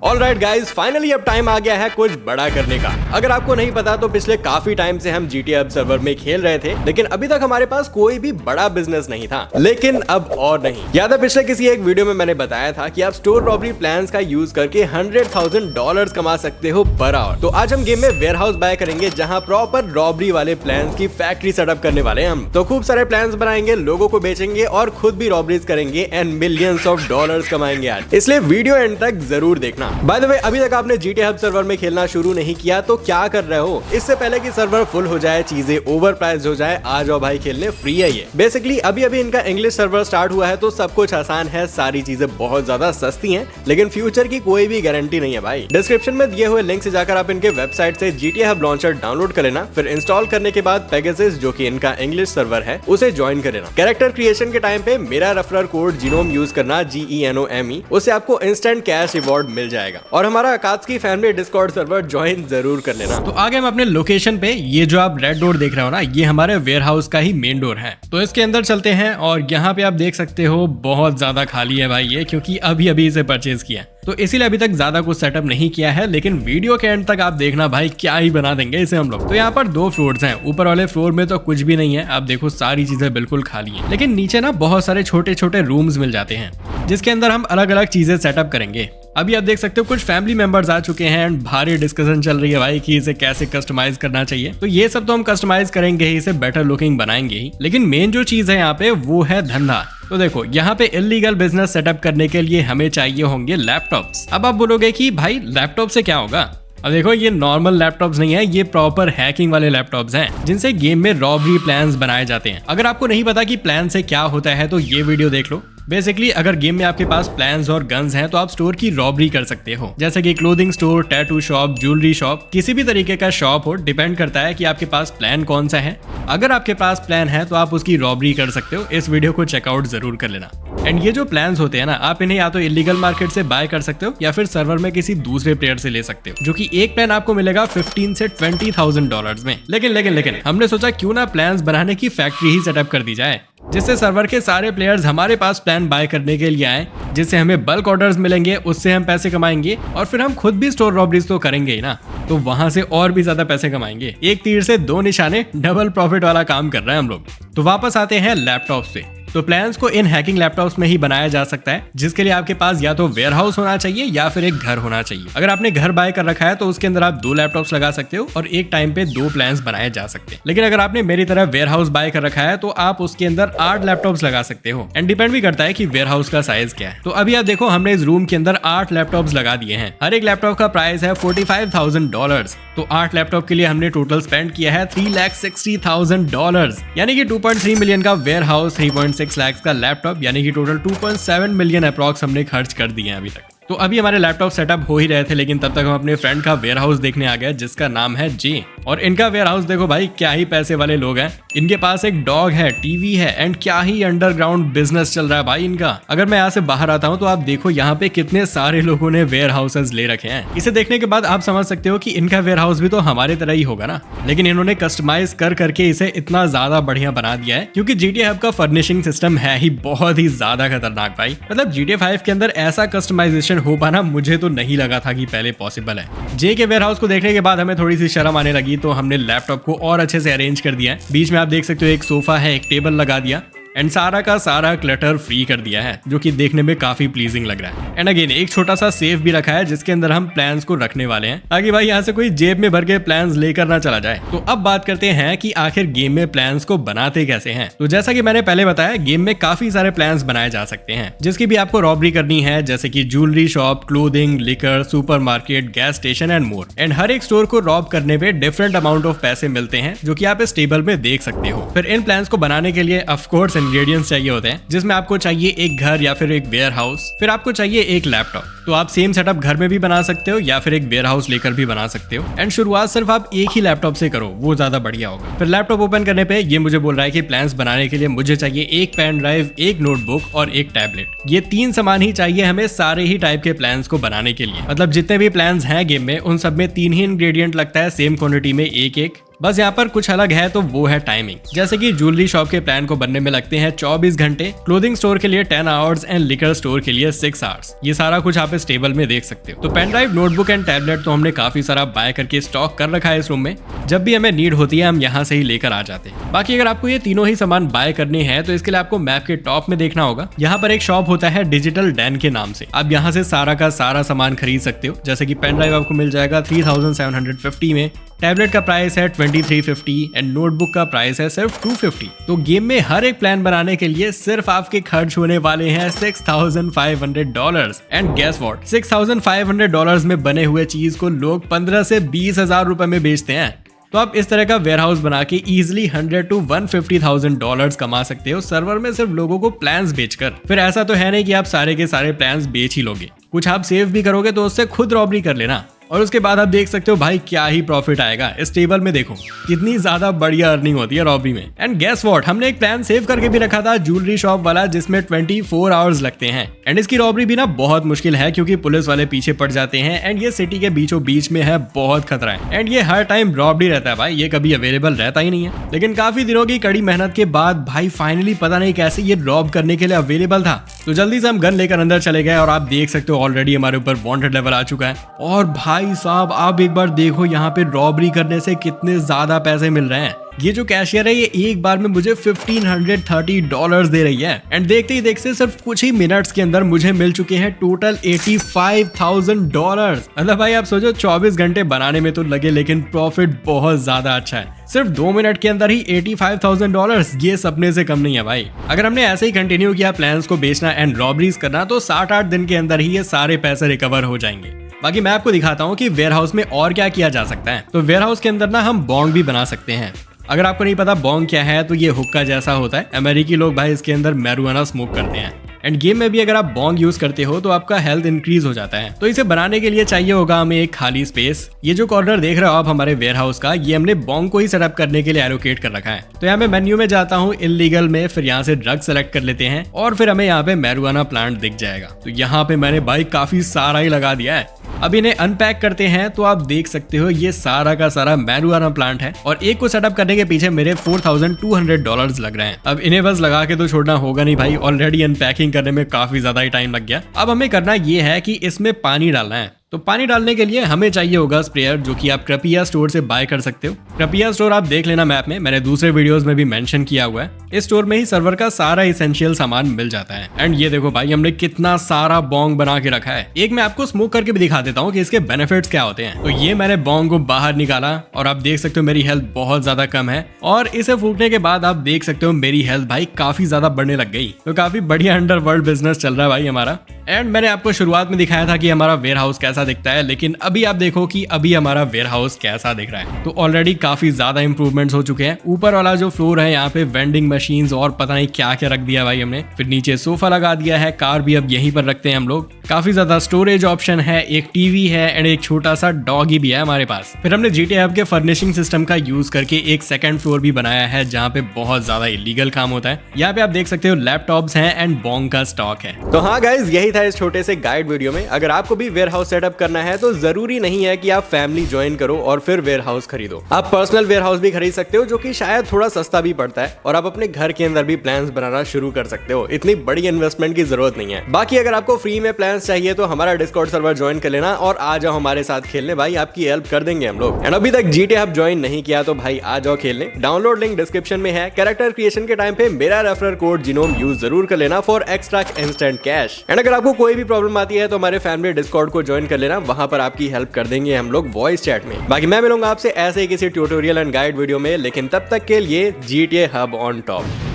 Alright guys, finally अब time आ गया है कुछ बड़ा करने का। अगर आपको नहीं पता तो पिछले काफी टाइम से हम GTA हब सर्वर में खेल रहे थे, लेकिन अभी तक हमारे पास कोई भी बड़ा बिजनेस नहीं था। लेकिन अब और नहीं। याद है पिछले किसी एक वीडियो में मैंने बताया था कि आप स्टोर रॉबरी प्लान्स का यूज करके $100,000 कमा सकते हो पर आवर। तो आज हम गेम में वेयरहाउस बाय करेंगे जहाँ प्रॉपर रॉबरी वाले प्लान्स की फैक्ट्री सेटअप करने वाले हैं हम। तो खूब सारे प्लान्स बनाएंगे, लोगों को बेचेंगे और खुद भी रॉबरीज करेंगे एंड मिलियंस ऑफ डॉलर्स कमाएंगे आज। इसलिए वीडियो एंड तक जरूर देखना। बाय द वे, अभी तक आपने GTA हब सर्वर में खेलना शुरू नहीं किया तो क्या कर रहे हो? इससे पहले कि सर्वर फुल हो जाए, चीजें ओवर प्राइस हो जाए, आ जाओ भाई खेलने, फ्री है ये। बेसिकली अभी इनका इंग्लिश सर्वर स्टार्ट हुआ है तो सब कुछ आसान है, सारी चीजें बहुत ज्यादा सस्ती हैं, लेकिन फ्यूचर की कोई भी गारंटी नहीं है भाई। डिस्क्रिप्शन में दिए हुए लिंक से जाकर आप इनके वेबसाइट से GTA हब लॉन्चर डाउनलोड कर लेना, फिर इंस्टॉल करने के बाद पेगासस, जो कि इनका इंग्लिश सर्वर है, उसे ज्वाइन कर लेना। कैरेक्टर क्रिएशन के टाइम पे मेरा रेफरल कोड जीनोम यूज करना, GENOME, उससे आपको इंस्टेंट कैश रिवॉर्ड मिल जाएगा। और हमारा अकात्सुकी फैमिली डिस्कॉर्ड सर्वर ज्वाइन जरूर कर लेना। तो आगे हम अपने लोकेशन पे, ये जो आप रेड डोर देख रहे हो ना, ये हमारे वेयरहाउस का ही मेन डोर है। तो इसके अंदर चलते हैं और यहाँ पे आप देख सकते हो बहुत ज्यादा खाली है भाई ये, क्योंकि अभी इसे परचेज किया, तो इसीलिए अभी तक ज्यादा कुछ सेटअप नहीं किया है। लेकिन वीडियो के एंड तक आप देखना भाई, क्या ही बना देंगे इसे हम लोग। तो यहाँ पर 2 फ्लोर्स हैं। ऊपर वाले फ्लोर में तो कुछ भी नहीं है, आप देखो सारी चीजें बिल्कुल खाली हैं। लेकिन नीचे ना बहुत सारे छोटे छोटे रूम्स मिल जाते हैं, जिसके अंदर हम अलग अलग चीजें सेटअप करेंगे। अभी आप देख सकते हो कुछ फैमिली मेंबर्स आ चुके हैं एंड भारी डिस्कशन चल रही है भाई कि इसे कैसे कस्टमाइज करना चाहिए। तो ये सब तो हम कस्टमाइज करेंगे ही, इसे बेटर लुकिंग बनाएंगे ही। लेकिन मेन जो चीज है यहाँ पे वो है धंधा। तो देखो यहाँ पे इलीगल बिजनेस सेटअप करने के लिए हमें चाहिए होंगे लैपटॉप्स। अब आप बोलोगे कि भाई लैपटॉप से क्या होगा? अब देखो ये नॉर्मल लैपटॉप्स नहीं है, ये प्रॉपर हैकिंग वाले लैपटॉप्स हैं, जिनसे गेम में रॉबरी प्लान्स बनाए जाते हैं। अगर आपको नहीं पता कि प्लान से क्या होता है तो ये वीडियो देख लो। बेसिकली अगर गेम में आपके पास प्लान्स और गन्स हैं तो आप स्टोर की रॉबरी कर सकते हो, जैसे कि clothing store, tattoo shop, jewellery shop, किसी भी तरीके का शॉप हो। डिपेंड करता है कि आपके पास प्लान कौन सा है। अगर आपके पास प्लान है तो आप उसकी रॉबरी कर सकते हो। इस वीडियो को चेकआउट जरूर कर लेना। एंड ये जो प्लान्स होते हैं ना, आप इन्हें या तो इलीगल मार्केट से बाय कर सकते हो या फिर सर्वर में किसी दूसरे प्लेयर से ले सकते हो, जो कि एक प्लान आपको मिलेगा $15,000 से $20,000 में। लेकिन हमने सोचा क्यों ना प्लान्स बनाने की फैक्ट्री ही सेटअप कर दी जाए, जिससे सर्वर के सारे प्लेयर्स हमारे पास प्लान बाय करने के लिए आए, जिससे हमें बल्क ऑर्डर्स मिलेंगे, उससे हम पैसे कमाएंगे और फिर हम खुद भी स्टोर रॉबरीज तो करेंगे ही ना, तो वहां से और भी ज्यादा पैसे कमाएंगे। एक तीर से 2 निशाने, डबल प्रॉफिट वाला काम कर रहे हैं हम लोग। तो वापस आते हैं लैपटॉप से। तो प्लान्स को इन हैकिंग लैपटॉप्स में ही बनाया जा सकता है, जिसके लिए आपके पास या तो वेयरहाउस होना चाहिए या फिर एक घर होना चाहिए। अगर आपने घर बाय कर रखा है तो उसके अंदर आप 2 लैपटॉप्स लगा सकते हो और एक टाइम पे 2 प्लान्स बनाए जा सकते हैं। लेकिन अगर आपने मेरी तरह वेयरहाउस बाय कर रखा है तो आप उसके अंदर 8 लैपटॉप्स लगा सकते हो। एंड डिपेंड भी करता है कि वेयरहाउस का साइज क्या है। तो अभी आप देखो हमने इस रूम के अंदर 8 लैपटॉप्स लगा दिए हैं। हर एक लैपटॉप का प्राइस है $45,000। तो 8 लैपटॉप के लिए हमने टोटल स्पेंड किया है $3,60,000, यानी कि 2.3 मिलियन का वेयरहाउस, 3.6 लाख का लैपटॉप, यानी कि टोटल 2.7 मिलियन अप्रॉक्स हमने खर्च कर दिए हैं अभी तक। तो अभी हमारे लैपटॉप सेटअप हो ही रहे थे, लेकिन तब तक हम अपने फ्रेंड का वेयरहाउस देखने आ गए, जिसका नाम है जे। और इनका वेयरहाउस देखो भाई, क्या ही पैसे वाले लोग हैं। इनके पास एक डॉग है, टीवी है एंड क्या ही अंडरग्राउंड बिजनेस चल रहा है भाई इनका। अगर मैं यहाँ से बाहर आता हूँ तो आप देखो यहाँ पे कितने सारे लोगों ने वेयर हाउसेज ले रखे हैं। इसे देखने के बाद आप समझ सकते हो कि इनका वेयर हाउस भी तो हमारे तरह ही होगा ना, लेकिन इन्होंने कस्टमाइज कर करके इसे इतना ज्यादा बढ़िया बना दिया है, क्योंकि GTA हब का फर्निशिंग सिस्टम है ही बहुत ही ज्यादा खतरनाक भाई। मतलब GTA 5 के अंदर ऐसा कस्टमाइजेशन हो पाना मुझे तो नहीं लगा था कि पहले पॉसिबल है। जे के वेयरहाउस को देखने के बाद हमें थोड़ी सी शर्म आने लगी, तो हमने लैपटॉप को और अच्छे से अरेंज कर दिया है। बीच में आप देख सकते हो एक सोफा है, एक टेबल लगा दिया एंड सारा का सारा क्लटर फ्री कर दिया है, जो कि देखने में काफी प्लीजिंग लग रहा है। एंड अगेन एक छोटा सा सेफ भी रखा है, जिसके अंदर हम प्लान्स को रखने वाले हैं, ताकि भाई यहाँ से कोई जेब में भर के प्लान्स लेकर ना चला जाए। तो अब बात करते हैं कि आखिर गेम में प्लान्स को बनाते कैसे हैं। तो जैसा कि मैंने पहले बताया, गेम में काफी सारे प्लान्स बनाए जा सकते हैं, जिसकी भी आपको रॉबरी करनी है, जैसे कि jewellery shop, clothing, liquor, supermarket, gas station and more. And हर एक स्टोर को रॉब करने पे डिफरेंट अमाउंट ऑफ पैसे मिलते हैं, जो कि आप इस टेबल में देख सकते हो। फिर इन प्लान्स को बनाने के लिए ऑफकोर्स इंग्रेडिएंट्स चाहिए होते हैं, जिसमें आपको चाहिए एक घर या फिर एक वेयर हाउस, फिर आपको चाहिए एक लैपटॉप। तो आप सेम सेटअप घर में भी बना सकते हो या फिर एक वेयर हाउस लेकर भी बना सकते हो। एंड शुरुआत सिर्फ आप एक ही लैपटॉप से करो, वो ज्यादा बढ़िया होगा। फिर लैपटॉप ओपन करने पे ये मुझे बोल रहा है कि प्लान्स बनाने के लिए मुझे चाहिए एक पेन ड्राइव, एक नोटबुक और एक टैबलेट। ये 3 सामान ही चाहिए हमें सारे ही टाइप के प्लान्स को बनाने के लिए। मतलब जितने भी प्लान्स हैं गेम में, उन सब में 3 ही इंग्रेडिएंट लगता है, सेम क्वांटिटी में एक एक। बस यहाँ पर कुछ अलग है, तो वो है टाइमिंग। जैसे कि ज्वेलरी शॉप के प्लान को बनने में लगते हैं 24 घंटे, क्लोथिंग स्टोर के लिए 10 आवर्स एंड लिकर स्टोर के लिए 6 आवर्स। ये सारा कुछ आप इस टेबल में देख सकते हो। तो pen drive, notebook and tablet तो हमने काफी सारा बाय करके स्टॉक कर रखा है इस रूम में। जब भी हमें नीड होती है हम यहाँ से ही लेकर आ जाते हैं। बाकी अगर आपको ये तीनों ही सामान बाय करने हैं तो इसके लिए आपको मैप के टॉप में देखना होगा। यहाँ पर एक शॉप होता है डिजिटल डैन के नाम से। आप यहाँ से सारा का सारा सामान खरीद सकते हो। जैसे कि पेन ड्राइव आपको मिल जाएगा 3750 में, टैबलेट का प्राइस है 2350 एंड नोटबुक का प्राइस है सिर्फ 250। तो गेम में हर एक प्लान बनाने के लिए सिर्फ आपके खर्च होने वाले हैं $6500। एंड गेस व्हाट, $6500 में बने हुए चीज को लोग 15 से 20,000 रुपए में बेचते हैं। तो आप इस तरह का वेयरहाउस बना के इजिली $100,000 to $150,000 कमा सकते हो सर्वर में सिर्फ लोगों को प्लान्स बेचकर। फिर ऐसा तो है नहीं कि आप सारे के सारे प्लान्स बेच ही लोगे, कुछ आप सेव भी करोगे तो उससे खुद रॉबरी कर लेना। और उसके बाद आप देख सकते हो भाई क्या ही प्रॉफिट आएगा। इस टेबल में देखो कितनी ज्यादा बढ़िया अर्निंग होती है रॉबरी में। एंड गेस व्हाट, हमने एक प्लान सेव करके भी रखा था ज्वेलरी शॉप वाला, जिसमें 24 आवर्स लगते हैं। एंड इसकी रॉबरी भी ना बहुत मुश्किल है क्योंकि पुलिस वाले पीछे पड़ जाते हैं एंड ये सिटी के बीचों बीच में है, बहुत खतरा है। एंड ये हर टाइम रॉबरी रहता है भाई, ये कभी अवेलेबल रहता ही नहीं है। लेकिन काफी दिनों की कड़ी मेहनत के बाद भाई फाइनली पता नहीं कैसे ये रॉब करने के लिए अवेलेबल था। तो जल्दी से हम गन लेकर अंदर चले गए और आप देख सकते हो ऑलरेडी हमारे ऊपर वांटेड लेवल आ चुका है। और भाई साहब आप एक बार देखो यहाँ पे रॉबरी करने से कितने ज्यादा पैसे मिल रहे हैं। ये जो कैशियर है ये एक बार में मुझे $1530 दे रही है। एंड देखते ही देखते सिर्फ कुछ ही मिनट्स के अंदर मुझे मिल चुके हैं टोटल $85,000। मतलब भाई आप सोचो 24 घंटे बनाने में तो लगे लेकिन प्रॉफिट बहुत ज्यादा अच्छा है। सिर्फ 2 मिनट के अंदर ही $85,000, ये सपने से कम नहीं है भाई। अगर हमने ऐसे ही कंटिन्यू किया प्लान्स को बेचना एंड रॉबरीज करना तो 7-8 दिन के अंदर ही ये सारे पैसे रिकवर हो जाएंगे। बाकी मैं आपको दिखाता हूँ कि वेयरहाउस में और क्या किया जा सकता है। तो वेयरहाउस के अंदर ना हम बॉन्ग भी बना सकते हैं। अगर आपको नहीं पता बॉन्ग क्या है तो ये हुक्का जैसा होता है। अमेरिकी लोग भाई इसके अंदर मैरिजुआना स्मोक करते हैं। एंड गेम में भी अगर आप बॉन्ग यूज करते हो तो आपका हेल्थ इंक्रीज हो जाता है। तो इसे बनाने के लिए चाहिए होगा हमें एक खाली स्पेस। ये जो कॉर्नर देख रहे हो आप हमारे वेयरहाउस का, ये हमने बॉन्ग को ही सेटअप करने के लिए एलोकेट कर रखा है। तो यहाँ मैं मेन्यू में जाता हूँ इलीगल में, फिर यहाँ से ड्रग सेलेक्ट कर लेते हैं और फिर हमें यहाँ पे मैरिजुआना प्लांट दिख जाएगा। तो यहाँ पे मैंने भाई काफी सारा ही लगा दिया है। अब इन्हें अनपैक करते हैं तो आप देख सकते हो ये सारा का सारा मैरिजुआना प्लांट है और एक को सेटअप करने के पीछे मेरे $4,200 लग रहे हैं। अब इन्हें बस लगा के तो छोड़ना होगा नहीं भाई, ऑलरेडी अनपैकिंग करने में काफी ज्यादा ही टाइम लग गया। अब हमें करना ये है कि इसमें पानी डालना है। तो पानी डालने के लिए हमें चाहिए होगा स्प्रेयर, जो कि आप क्रपिया स्टोर से बाय कर सकते हो। क्रपिया स्टोर आप देख लेना मैप में, मैंने दूसरे वीडियोस में भी मेंशन किया हुआ है। इस स्टोर में ही सर्वर का सारा इसेंशियल सामान मिल जाता है। एंड ये देखो भाई हमने कितना सारा बॉन्ग बना के रखा है। एक मैं आपको स्मोक करके भी दिखा देता हूँ कि इसके बेनिफिट्स क्या होते हैं। तो ये मैंने बॉन्ग को बाहर निकाला और आप देख सकते हो मेरी हेल्थ बहुत ज्यादा कम है और इसे फूकने के बाद आप देख सकते हो मेरी हेल्थ भाई काफी ज्यादा बढ़ने लग गई। तो काफी बढ़िया अंडरवर्ल्ड बिजनेस चल रहा है भाई हमारा। एंड मैंने आपको शुरुआत में दिखाया था कि हमारा वेयरहाउस कैसा दिखता है, लेकिन अभी आप देखो कि अभी हमारा वेयरहाउस कैसा दिख रहा है। तो ऑलरेडी काफी ज्यादा इंप्रूवमेंट्स हो चुके हैं। ऊपर वाला जो फ्लोर है यहाँ पे वेंडिंग मशीन्स और पता नहीं क्या क्या रख दिया भाई हमने। फिर नीचे सोफा लगा दिया है, कार भी अब यहीं पर रखते हैं हम लोग। काफी ज्यादा स्टोरेज ऑप्शन है, एक टीवी है एंड एक छोटा सा डॉगी भी है हमारे पास। फिर हमने GTA हब के फर्निशिंग सिस्टम का यूज करके एक सेकंड फ्लोर भी बनाया है जहाँ पे बहुत ज्यादा इलीगल काम होता है। यहाँ पे आप देख सकते हो लैपटॉप्स हैं एंड बॉन्ग का स्टॉक है। तो हाँ गाइज, यही था इस छोटे से गाइड वीडियो में। अगर आपको भी वेयरहाउस सेटअप करना है तो जरूरी नहीं है कि आप फैमिली ज्वाइन करो और फिर वेयरहाउस खरीदो। आप पर्सनल वेयरहाउस भी खरीद सकते हो जो कि शायद थोड़ा सस्ता भी पड़ता है और आप अपने घर के अंदर भी प्लान्स बनाना शुरू कर सकते हो। इतनी बड़ी इन्वेस्टमेंट की जरूरत नहीं है। बाकी अगर आपको फ्री में प्लान्स चाहिए तो हमारा डिस्कॉर्ड सर्वर ज्वाइन कर लेना और आ जाओ हमारे साथ खेलने, भाई आपकी हेल्प कर देंगे हम लोग। एंड अभी तक GTA हब ज्वाइन नहीं किया तो भाई आ जाओ खेलने। डाउनलोड लिंक डिस्क्रिप्शन में है। कैरेक्टर क्रिएशन के टाइम पे मेरा रेफरल कोड जिनोम यूज जरूर कर लेना for extra instant cash. And अगर आपको कोई भी प्रॉब्लम आती है तो हमारे फैमिली डिस्कॉर्ड को ज्वाइन कर लेना, वहां पर आपकी हेल्प कर देंगे हम लोग वॉइस चैट में। बाकी मैं मिलूंगा आपसे ऐसे ही किसी ट्यूटोरियल एंड गाइड वीडियो में, लेकिन तब तक के लिए GTA हब ऑन टॉप।